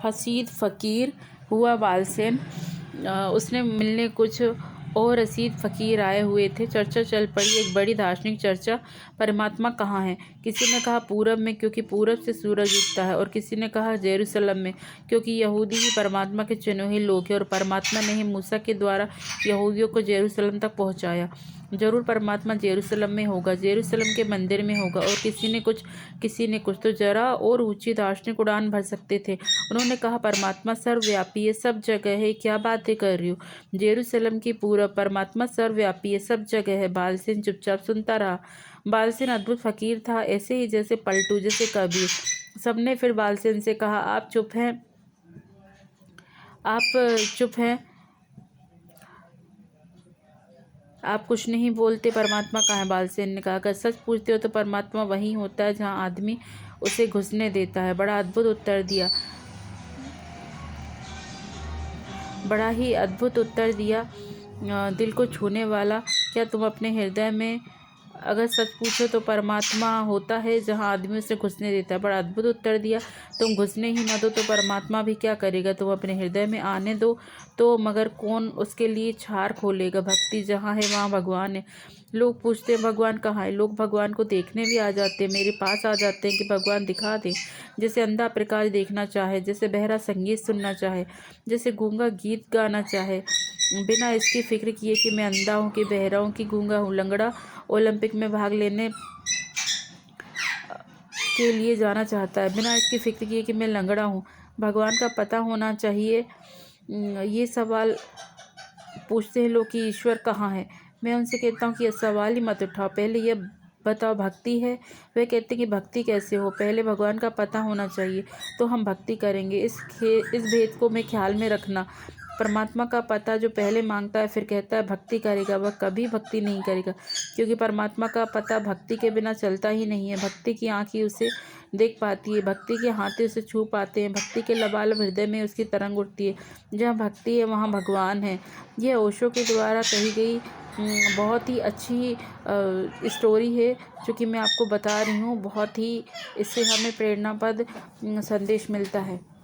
हसीद फ़कीर हुआ बालसेन। उसने मिलने कुछ और रसीद फ़कीर आए हुए थे। चर्चा चल पड़ी, एक बड़ी दार्शनिक चर्चा। परमात्मा कहाँ है? किसी ने कहा पूरब में, क्योंकि पूरब से सूरज उगता है, और किसी ने कहा जेरूसलम में, क्योंकि यहूदी ही परमात्मा के चुने हुए लोग हैं और परमात्मा ने ही मूसा के द्वारा यहूदियों को जेरूसलम तक पहुँचाया। जरूर परमात्मा जेरूसलम में होगा, जेरूसलम के मंदिर में होगा। और किसी ने कुछ तो जरा और ऊंची दार्शनिक उड़ान भर सकते थे। उन्होंने कहा परमात्मा सर्वव्यापी है, सब जगह है। क्या बातें कर रही हो? जेरूसलम की पूरब, परमात्मा सर्वव्यापी है, सब जगह है। बालसेन चुपचाप सुनता रहा। बालसेन अद्भुत फकीर था, ऐसे ही जैसे पलटू, जैसे कबीर। सबने फिर बालसेन से कहा आप चुप हैं, आप कुछ नहीं बोलते। परमात्मा कहाँ है? बालसेन ने कहा अगर सच पूछते हो तो परमात्मा वहीं होता है जहाँ आदमी उसे घुसने देता है। बड़ा ही अद्भुत उत्तर दिया, दिल को छूने वाला। क्या तुम अपने हृदय में अगर सच पूछो तो परमात्मा होता है जहाँ आदमी उसे घुसने देता है? बड़ा अद्भुत उत्तर दिया। तुम घुसने ही ना दो तो परमात्मा भी क्या करेगा? तुम अपने हृदय में आने दो तो, मगर कौन उसके लिए छार खोलेगा? भक्ति जहाँ है वहाँ भगवान है। लोग पूछते हैं भगवान कहाँ है? लोग भगवान को देखने भी आ जाते हैं, मेरे पास आ जाते हैं कि भगवान दिखा दें। जैसे अंधा प्रकाश देखना चाहे, जैसे बहरा संगीत सुनना चाहे, जैसे गूंगा गीत गाना चाहे, बिना इसकी फिक्र किए कि मैं अंधा हूँ, कि बहरा हूँ, कि गूंगा हूँ। लंगड़ा ओलंपिक में भाग लेने के लिए जाना चाहता है, बिना इसकी फिक्र किए कि मैं लंगड़ा हूँ। भगवान का पता होना चाहिए। ये सवाल पूछते हैं लोग कि ईश्वर कहाँ है। मैं उनसे कहता हूँ कि यह सवाल ही मत उठाओ, पहले यह बताओ भक्ति है? वे कहते हैं कि भक्ति कैसे हो? पहले भगवान का पता होना चाहिए तो हम भक्ति करेंगे। इस भेद को मैं ख्याल में रखना। परमात्मा का पता जो पहले मांगता है फिर कहता है भक्ति करेगा, वह कभी भक्ति नहीं करेगा, क्योंकि परमात्मा का पता भक्ति के बिना चलता ही नहीं है। भक्ति की आँख ही उसे देख पाती है, भक्ति के हाथ ही उसे छू पाते हैं, भक्ति के लबालब हृदय में उसकी तरंग उठती है। जहाँ भक्ति है वहाँ भगवान है। यह ओशो के द्वारा कही गई बहुत ही अच्छी स्टोरी है जो कि मैं आपको बता रही हूँ। बहुत ही इससे हमें प्रेरणापद संदेश मिलता है।